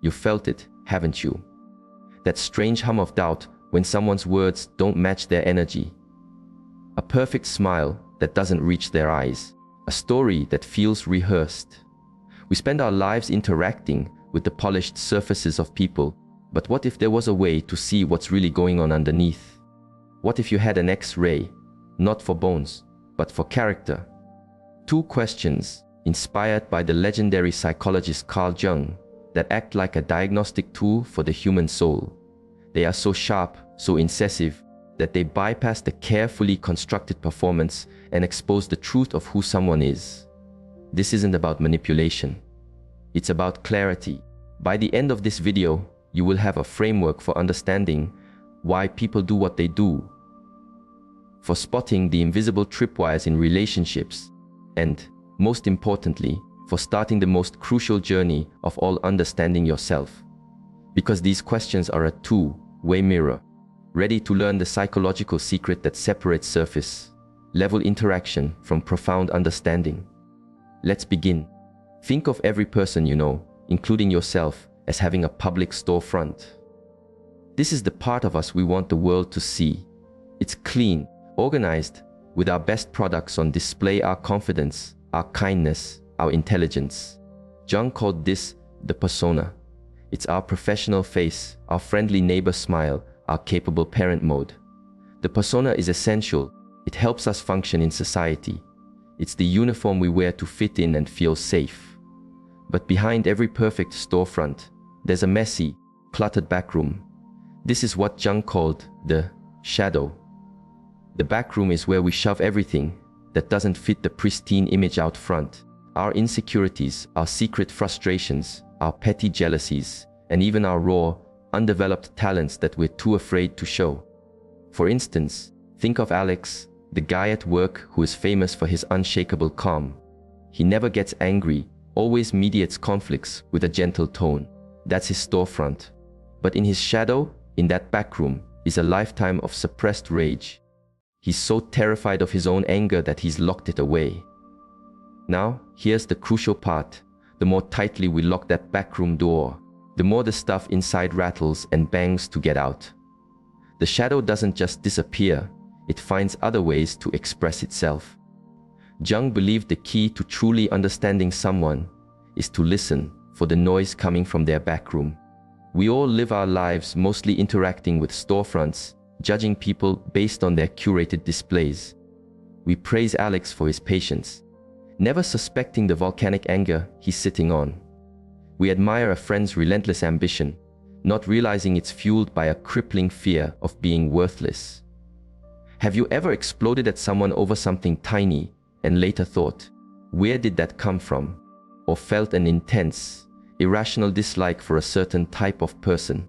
You felt it, haven't you? That strange hum of doubt when someone's words don't match their energy. A perfect smile that doesn't reach their eyes. A story that feels rehearsed. We spend our lives interacting with the polished surfaces of people, but what if there was a way to see what's really going on underneath? What if you had an X-ray, not for bones, but for character? Two questions, inspired by the legendary psychologist Carl Jung, that act like a diagnostic tool for the human soul. They are so sharp, so incisive, that they bypass the carefully constructed performance and expose the truth of who someone is. This isn't about manipulation. It's about clarity. By the end of this video, you will have a framework for understanding why people do what they do, for spotting the invisible tripwires in relationships, and, most importantly, for starting the most crucial journey of all, understanding yourself. Because these questions are a two-way mirror, ready to learn the psychological secret that separates surface-level interaction from profound understanding. Let's begin. Think of every person you know, including yourself, as having a public storefront. This is the part of us we want the world to see. It's clean, organized, with our best products on display, our confidence, our kindness, our intelligence. Jung called this the persona. It's our professional face, our friendly neighbor smile, our capable parent mode. The persona is essential. It helps us function in society. It's the uniform we wear to fit in and feel safe. But behind every perfect storefront, there's a messy, cluttered backroom. This is what Jung called the shadow. The backroom is where we shove everything that doesn't fit the pristine image out front. Our insecurities, our secret frustrations, our petty jealousies, and even our raw, undeveloped talents that we're too afraid to show. For instance, think of Alex, the guy at work who is famous for his unshakable calm. He never gets angry, always mediates conflicts with a gentle tone. That's his storefront. But in his shadow, in that backroom, is a lifetime of suppressed rage. He's so terrified of his own anger that he's locked it away. Now, here's the crucial part. The more tightly we lock that backroom door, the more the stuff inside rattles and bangs to get out. The shadow doesn't just disappear, it finds other ways to express itself. Jung believed the key to truly understanding someone is to listen for the noise coming from their backroom. We all live our lives mostly interacting with storefronts, judging people based on their curated displays. We praise Alex for his patience, never suspecting the volcanic anger he's sitting on. We admire a friend's relentless ambition, not realizing it's fueled by a crippling fear of being worthless. Have you ever exploded at someone over something tiny and later thought, where did that come from? Or felt an intense, irrational dislike for a certain type of person?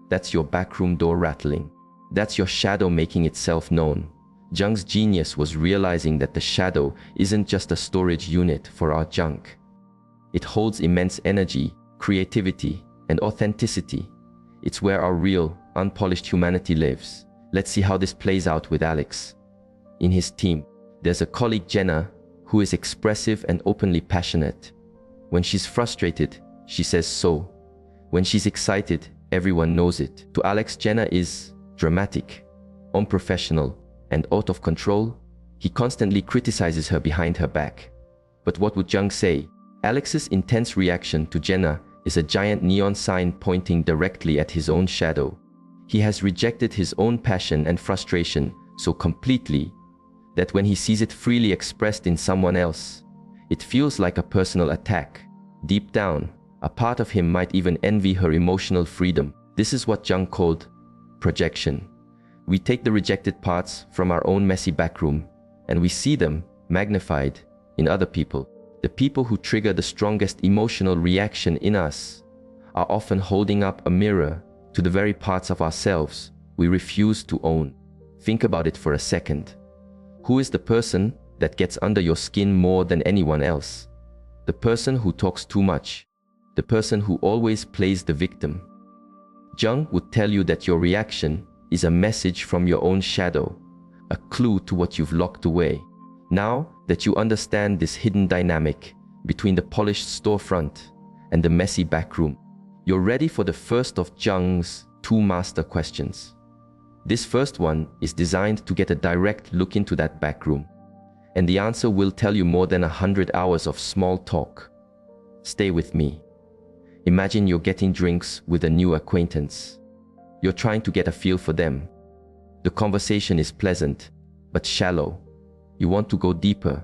That's your backroom door rattling. That's your shadow making itself known. Jung's genius was realizing that the shadow isn't just a storage unit for our junk. It holds immense energy, creativity, and authenticity. It's where our real, unpolished humanity lives. Let's see how this plays out with Alex. In his team, there's a colleague, Jenna, who is expressive and openly passionate. When she's frustrated, she says so. When she's excited, everyone knows it. To Alex, Jenna is dramatic, unprofessional, and out of control. He constantly criticizes her behind her back. But what would Jung say? Alex's intense reaction to Jenna is a giant neon sign pointing directly at his own shadow. He has rejected his own passion and frustration so completely that when he sees it freely expressed in someone else, it feels like a personal attack. Deep down, a part of him might even envy her emotional freedom. This is what Jung called projection. We take the rejected parts from our own messy backroom and we see them magnified in other people. The people who trigger the strongest emotional reaction in us are often holding up a mirror to the very parts of ourselves we refuse to own. Think about it for a second. Who is the person that gets under your skin more than anyone else? The person who talks too much. The person who always plays the victim. Jung would tell you that your reaction is a message from your own shadow, a clue to what you've locked away. Now that you understand this hidden dynamic between the polished storefront and the messy backroom, You're ready for the first of Jung's 2 master questions. This first one is designed to get a direct look into that back room, and the answer will tell you more than 100 hours of small talk. Stay with me. Imagine you're getting drinks with a new acquaintance. You're trying to get a feel for them. The conversation is pleasant, but shallow. You want to go deeper.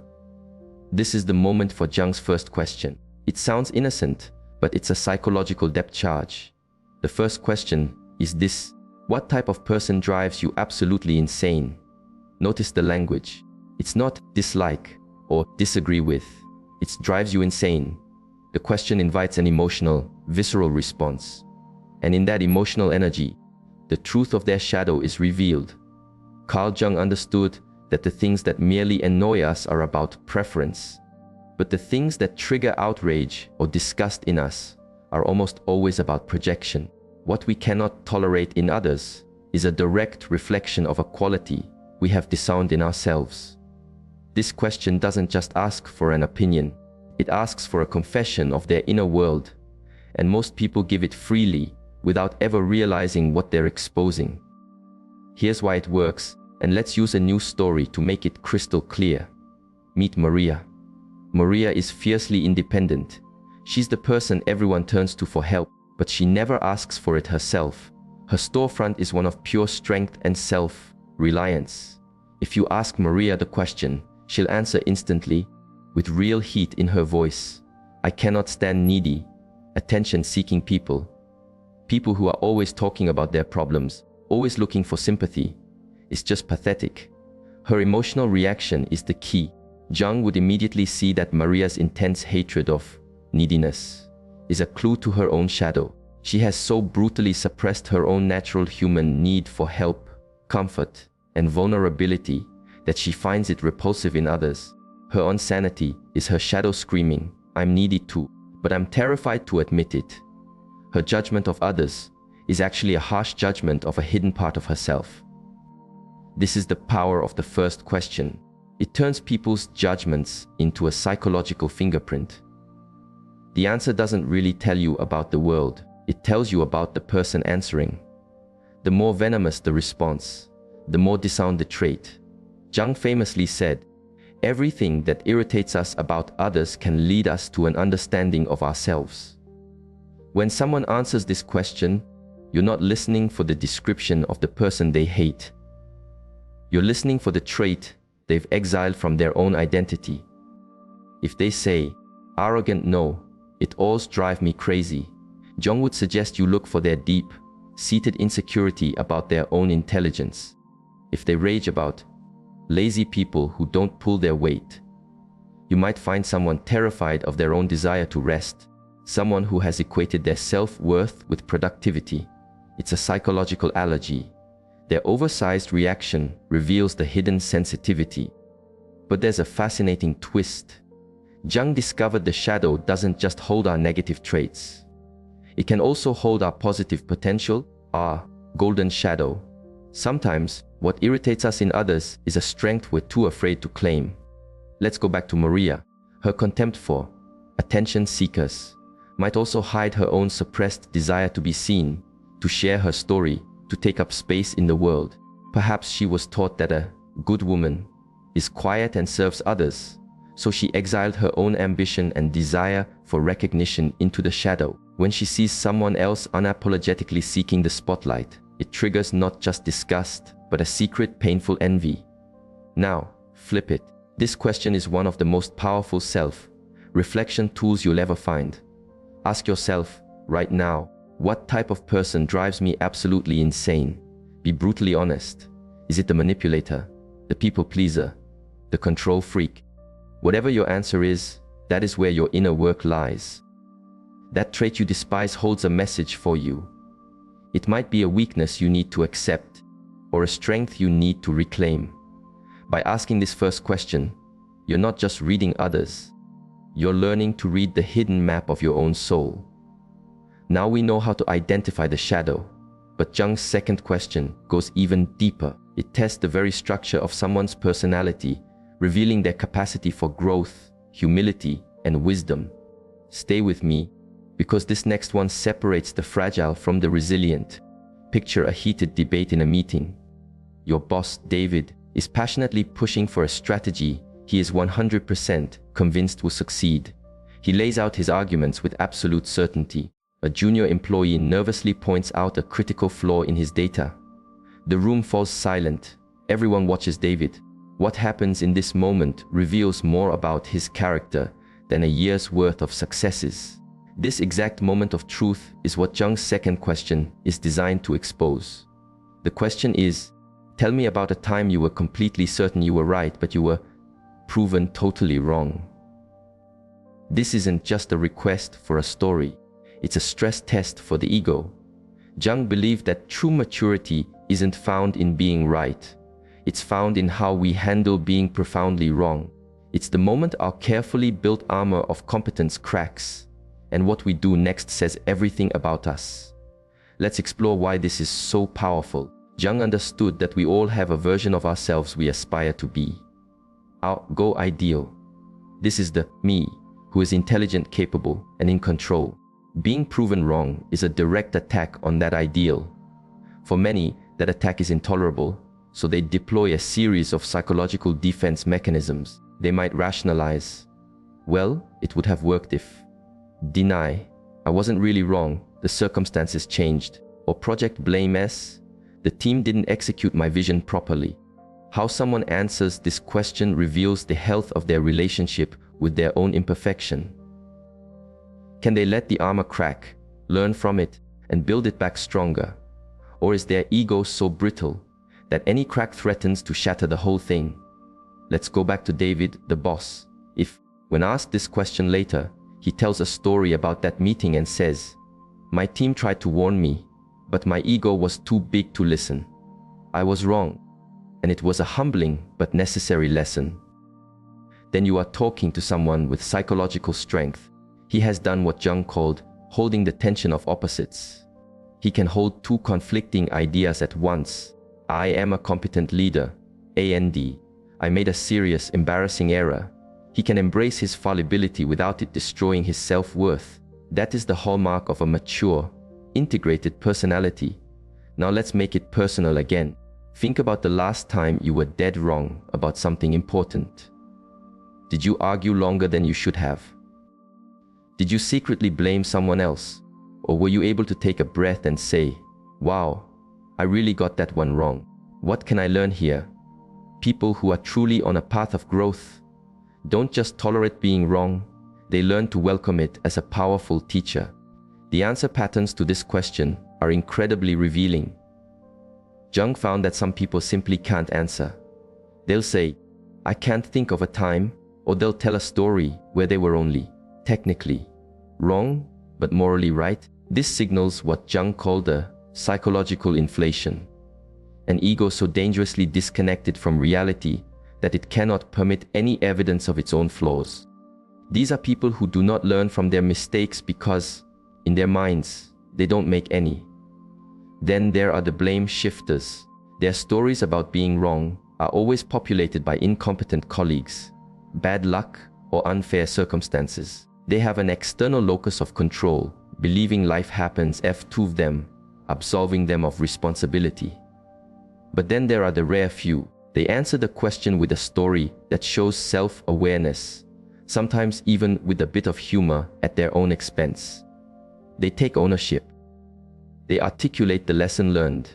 This is the moment for Jung's first question. It sounds innocent, but it's a psychological depth charge. The first question is this: what type of person drives you absolutely insane? Notice the language. It's not dislike or disagree with. It drives you insane. The question invites an emotional, visceral response. And in that emotional energy, the truth of their shadow is revealed. Carl Jung understood that the things that merely annoy us are about preference, but the things that trigger outrage or disgust in us are almost always about projection. What we cannot tolerate in others is a direct reflection of a quality we have disowned in ourselves. This question doesn't just ask for an opinion, it asks for a confession of their inner world, and most people give it freely without ever realizing what they're exposing. Here's why it works, and let's use a new story to make it crystal clear. Meet Maria. Maria is fiercely independent. She's the person everyone turns to for help, but she never asks for it herself. Her storefront is one of pure strength and self-reliance. If you ask Maria the question, she'll answer instantly, with real heat in her voice. I cannot stand needy, attention-seeking people. People who are always talking about their problems, always looking for sympathy. It's just pathetic. Her emotional reaction is the key. Jung would immediately see that Maria's intense hatred of neediness is a clue to her own shadow. She has so brutally suppressed her own natural human need for help, comfort, and vulnerability that she finds it repulsive in others. Her insanity is her shadow screaming, I'm needy too, but I'm terrified to admit it. Her judgment of others is actually a harsh judgment of a hidden part of herself. This is the power of the first question. It turns people's judgments into a psychological fingerprint. The answer doesn't really tell you about the world. It tells you about the person answering. The more venomous the response, the more disowned the trait. Jung famously said, everything that irritates us about others can lead us to an understanding of ourselves. When someone answers this question, you're not listening for the description of the person they hate. You're listening for the trait they've exiled from their own identity. If they say, arrogant no, it alls drive me crazy, Jung would suggest you look for their deep, seated insecurity about their own intelligence. If they rage about lazy people who don't pull their weight, you might find someone terrified of their own desire to rest, someone who has equated their self-worth with productivity. It's a psychological allergy. Their oversized reaction reveals the hidden sensitivity. But there's a fascinating twist. Jung discovered the shadow doesn't just hold our negative traits. It can also hold our positive potential, our golden shadow. Sometimes, what irritates us in others is a strength we're too afraid to claim. Let's go back to Maria. Her contempt for attention seekers might also hide her own suppressed desire to be seen, to share her story, to take up space in the world. Perhaps she was taught that a good woman is quiet and serves others, so she exiled her own ambition and desire for recognition into the shadow. When she sees someone else unapologetically seeking the spotlight, it triggers not just disgust, but a secret, painful envy. Now, flip it. This question is one of the most powerful self-reflection tools you'll ever find. Ask yourself, right now, what type of person drives me absolutely insane? Be brutally honest. Is it the manipulator, the people pleaser, the control freak? Whatever your answer is, that is where your inner work lies. That trait you despise holds a message for you. It might be a weakness you need to accept, or a strength you need to reclaim. By asking this first question, you're not just reading others, you're learning to read the hidden map of your own soul. Now we know how to identify the shadow, but Jung's second question goes even deeper. It tests the very structure of someone's personality, revealing their capacity for growth, humility, and wisdom. Stay with me, because this next one separates the fragile from the resilient. Picture a heated debate in a meeting. Your boss, David, is passionately pushing for a strategy he is 100% convinced will succeed. He lays out his arguments with absolute certainty. A junior employee nervously points out a critical flaw in his data. The room falls silent. Everyone watches David. What happens in this moment reveals more about his character than a year's worth of successes. This exact moment of truth is what Jung's second question is designed to expose. The question is, tell me about a time you were completely certain you were right, but you were proven totally wrong. This isn't just a request for a story. It's a stress test for the ego. Jung believed that true maturity isn't found in being right. It's found in how we handle being profoundly wrong. It's the moment our carefully built armor of competence cracks, and what we do next says everything about us. Let's explore why this is so powerful. Jung understood that we all have a version of ourselves we aspire to be. Our go ideal. This is the me who is intelligent, capable, and in control. Being proven wrong is a direct attack on that ideal. For many, that attack is intolerable, so they deploy a series of psychological defense mechanisms. They might rationalize, well, it would have worked if. Deny, I wasn't really wrong, the circumstances changed. Or project blame S, the team didn't execute my vision properly. How someone answers this question reveals the health of their relationship with their own imperfection. Can they let the armor crack, learn from it, and build it back stronger? Or is their ego so brittle that any crack threatens to shatter the whole thing? Let's go back to David, the boss. If, when asked this question later, he tells a story about that meeting and says, my team tried to warn me, but my ego was too big to listen. I was wrong, and it was a humbling but necessary lesson. Then you are talking to someone with psychological strength. He has done what Jung called holding the tension of opposites. He can hold two conflicting ideas at once. I am a competent leader, and I made a serious, embarrassing error. He can embrace his fallibility without it destroying his self-worth. That is the hallmark of a mature, integrated personality. Now let's make it personal again. Think about the last time you were dead wrong about something important. Did you argue longer than you should have? Did you secretly blame someone else? Or were you able to take a breath and say, wow, I really got that one wrong. What can I learn here? People who are truly on a path of growth don't just tolerate being wrong, they learn to welcome it as a powerful teacher. The answer patterns to this question are incredibly revealing. Jung found that some people simply can't answer. They'll say, I can't think of a time, or they'll tell a story where they were only technically wrong, but morally right. This signals what Jung called a psychological inflation, an ego so dangerously disconnected from reality that it cannot permit any evidence of its own flaws. These are people who do not learn from their mistakes because, in their minds, they don't make any. Then there are the blame shifters. Their stories about being wrong are always populated by incompetent colleagues, bad luck, or unfair circumstances. They have an external locus of control, believing life happens to them, absolving them of responsibility. But then there are the rare few. They answer the question with a story that shows self-awareness, sometimes even with a bit of humor at their own expense. They take ownership. They articulate the lesson learned.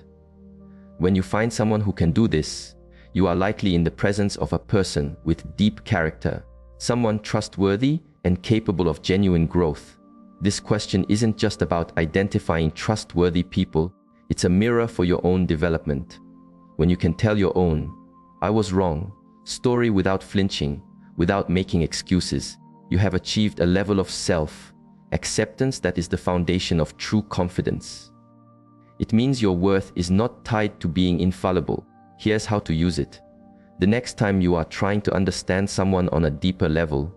When you find someone who can do this, you are likely in the presence of a person with deep character, someone trustworthy and capable of genuine growth. This question isn't just about identifying trustworthy people, it's a mirror for your own development. When you can tell your own, I was wrong, story without flinching, without making excuses, you have achieved a level of self-acceptance that is the foundation of true confidence. It means your worth is not tied to being infallible. Here's how to use it. The next time you are trying to understand someone on a deeper level,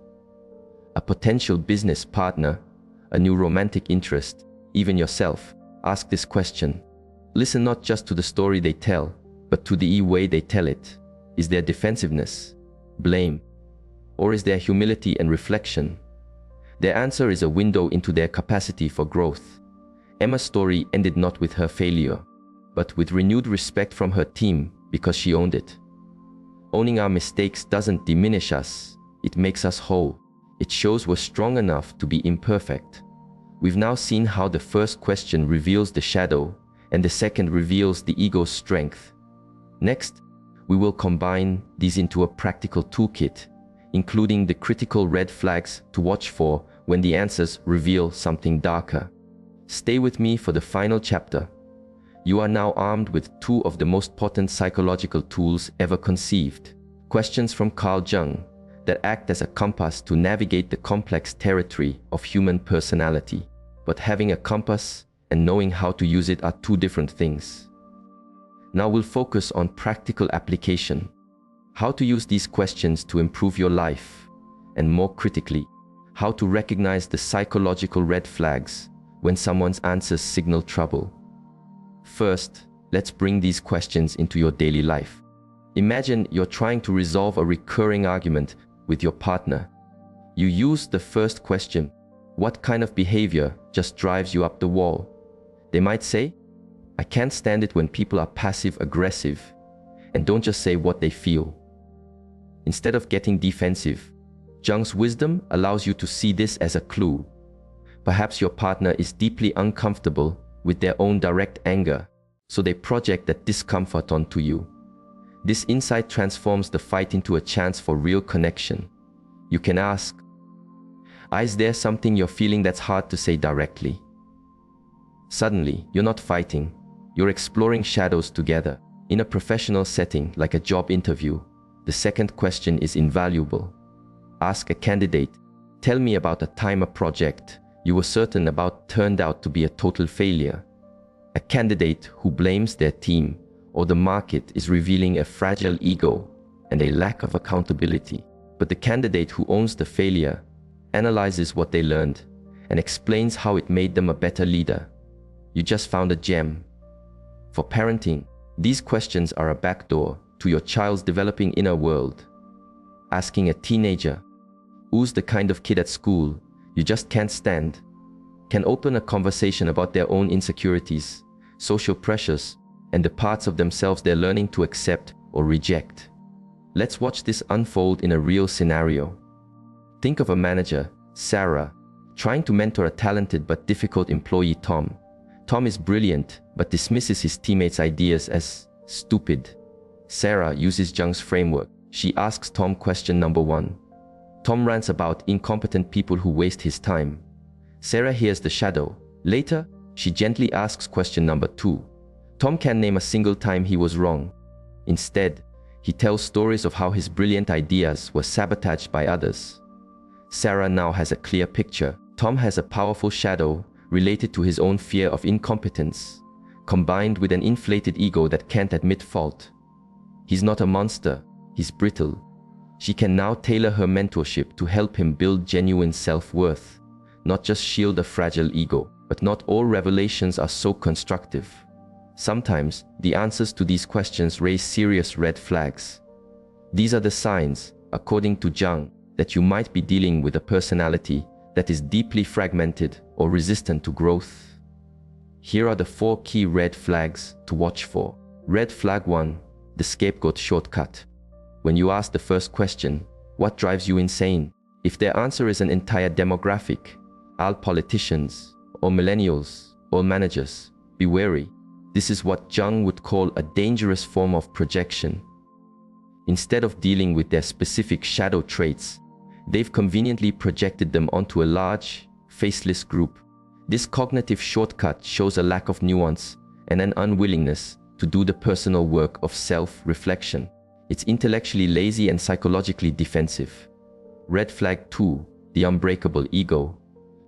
a potential business partner, a new romantic interest, even yourself, ask this question. Listen not just to the story they tell, but to the way they tell it. Is there defensiveness, blame, or is there humility and reflection? Their answer is a window into their capacity for growth. Emma's story ended not with her failure, but with renewed respect from her team because she owned it. Owning our mistakes doesn't diminish us, it makes us whole. It shows we're strong enough to be imperfect. We've now seen how the first question reveals the shadow and the second reveals the ego's strength. Next, we will combine these into a practical toolkit, including the critical red flags to watch for when the answers reveal something darker. Stay with me for the final chapter. You are now armed with two of the most potent psychological tools ever conceived. Questions from Carl Jung that act as a compass to navigate the complex territory of human personality. But having a compass and knowing how to use it are two different things. Now we'll focus on practical application. How to use these questions to improve your life, and more critically, how to recognize the psychological red flags when someone's answers signal trouble. First, let's bring these questions into your daily life. Imagine you're trying to resolve a recurring argument with your partner. You use the first question, "What kind of behavior just drives you up the wall?" They might say, "I can't stand it when people are passive-aggressive," and don't just say what they feel. Instead of getting defensive, Jung's wisdom allows you to see this as a clue. Perhaps your partner is deeply uncomfortable with their own direct anger, so they project that discomfort onto you. This insight transforms the fight into a chance for real connection. You can ask, "Is there something you're feeling that's hard to say directly?" Suddenly, you're not fighting, you're exploring shadows together. In a professional setting like a job interview, the second question is invaluable. Ask a candidate, "Tell me about a time a project you were certain about turned out to be a total failure." A candidate who blames their team or the market is revealing a fragile ego and a lack of accountability. But the candidate who owns the failure analyzes what they learned and explains how it made them a better leader. You just found a gem. For parenting, these questions are a backdoor to your child's developing inner world. Asking a teenager, "Who's the kind of kid at school you just can't stand?" can open a conversation about their own insecurities, social pressures, and the parts of themselves they're learning to accept or reject. Let's watch this unfold in a real scenario. Think of a manager, Sarah, trying to mentor a talented but difficult employee, Tom. Tom is brilliant, but dismisses his teammates' ideas as stupid. Sarah uses Jung's framework. She asks Tom question number 1. Tom rants about incompetent people who waste his time. Sarah hears the shadow. Later, she gently asks question number 2. Tom can't name a single time he was wrong. Instead, he tells stories of how his brilliant ideas were sabotaged by others. Sarah now has a clear picture. Tom has a powerful shadow related to his own fear of incompetence, combined with an inflated ego that can't admit fault. He's not a monster, he's brittle. She can now tailor her mentorship to help him build genuine self-worth, not just shield a fragile ego. But not all revelations are so constructive. Sometimes, the answers to these questions raise serious red flags. These are the signs, according to Jung, that you might be dealing with a personality that is deeply fragmented or resistant to growth. Here are the 4 key red flags to watch for. Red flag 1, the scapegoat shortcut. When you ask the first question, "What drives you insane?" if their answer is an entire demographic, all politicians, or millennials, or managers, be wary. This is what Jung would call a dangerous form of projection. Instead of dealing with their specific shadow traits, they've conveniently projected them onto a large, faceless group. This cognitive shortcut shows a lack of nuance and an unwillingness to do the personal work of self-reflection. It's intellectually lazy and psychologically defensive. Red flag 2, the unbreakable ego.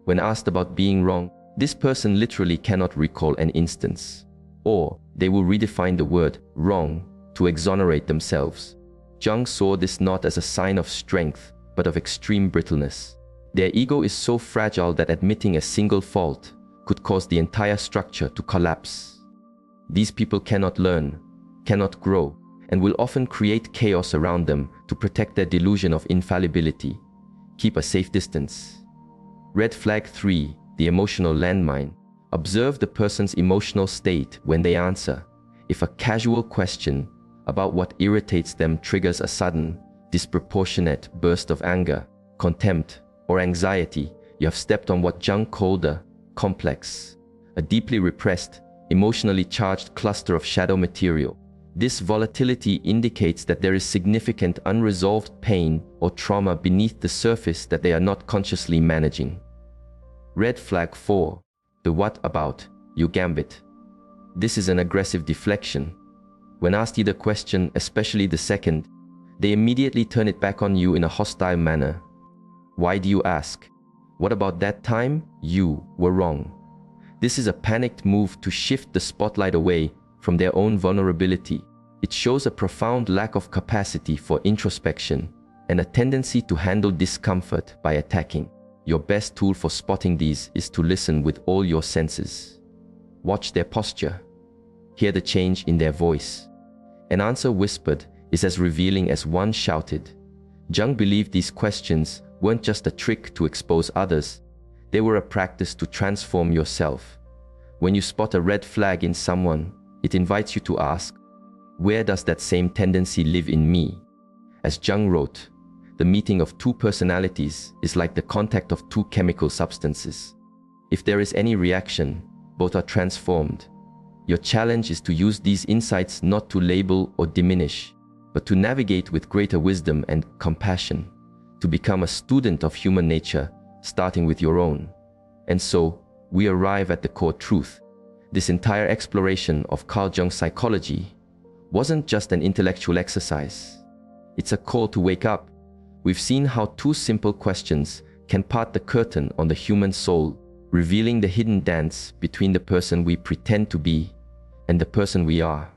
When asked about being wrong, this person literally cannot recall an instance. Or they will redefine the word wrong to exonerate themselves. Jung saw this not as a sign of strength, but of extreme brittleness. Their ego is so fragile that admitting a single fault could cause the entire structure to collapse. These people cannot learn, cannot grow, and will often create chaos around them to protect their delusion of infallibility. Keep a safe distance. Red flag 3, the emotional landmine. Observe the person's emotional state when they answer. If a casual question about what irritates them triggers a sudden, disproportionate burst of anger, contempt, or anxiety, you have stepped on what Jung called a complex, a deeply repressed, emotionally charged cluster of shadow material. This volatility indicates that there is significant unresolved pain or trauma beneath the surface that they are not consciously managing. Red flag 4, the what about you gambit. This is an aggressive deflection. When asked either question, especially the second, they immediately turn it back on you in a hostile manner. Why do you ask? What about that time? You were wrong. This is a panicked move to shift the spotlight away from their own vulnerability. It shows a profound lack of capacity for introspection and a tendency to handle discomfort by attacking. Your best tool for spotting these is to listen with all your senses. Watch their posture. Hear the change in their voice. An answer whispered is as revealing as one shouted. Jung believed these questions weren't just a trick to expose others, they were a practice to transform yourself. When you spot a red flag in someone, it invites you to ask, where does that same tendency live in me? As Jung wrote, the meeting of two personalities is like the contact of two chemical substances. If there is any reaction, both are transformed. Your challenge is to use these insights not to label or diminish, but to navigate with greater wisdom and compassion, to become a student of human nature, starting with your own. And so, we arrive at the core truth. This entire exploration of Carl Jung's psychology wasn't just an intellectual exercise. It's a call to wake up. We've seen how two simple questions can part the curtain on the human soul, revealing the hidden dance between the person we pretend to be and the person we are.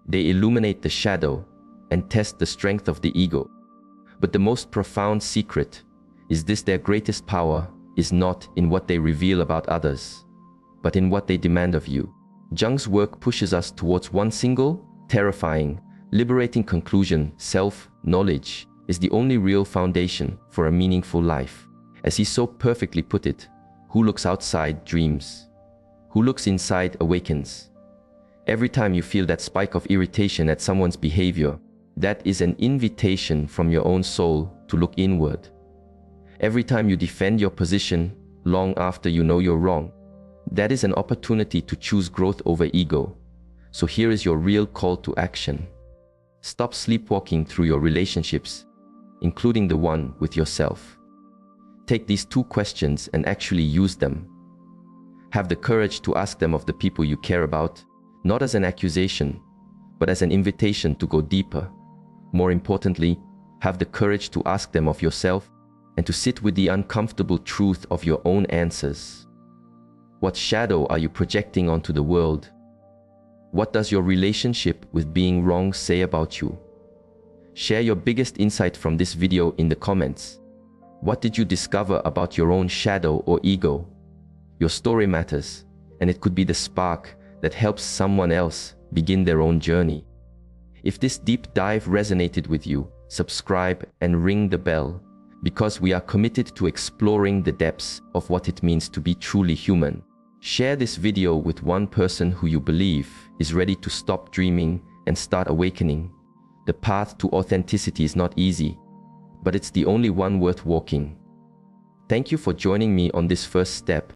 They illuminate the shadow and test the strength of the ego. But the most profound secret is this: their greatest power is not in what they reveal about others, but in what they demand of you. Jung's work pushes us towards one single, terrifying, liberating conclusion: self-knowledge is the only real foundation for a meaningful life. As he so perfectly put it, who looks outside dreams. Who looks inside awakens. Every time you feel that spike of irritation at someone's behavior, that is an invitation from your own soul to look inward. Every time you defend your position long after you know you're wrong, that is an opportunity to choose growth over ego. So here is your real call to action. Stop sleepwalking through your relationships, including the one with yourself. Take these two questions and actually use them. Have the courage to ask them of the people you care about, not as an accusation, but as an invitation to go deeper. More importantly, have the courage to ask them of yourself and to sit with the uncomfortable truth of your own answers. What shadow are you projecting onto the world? What does your relationship with being wrong say about you? Share your biggest insight from this video in the comments. What did you discover about your own shadow or ego? Your story matters, and it could be the spark that helps someone else begin their own journey. If this deep dive resonated with you, subscribe and ring the bell, because we are committed to exploring the depths of what it means to be truly human. Share this video with one person who you believe is ready to stop dreaming and start awakening. The path to authenticity is not easy, but it's the only one worth walking. Thank you for joining me on this first step.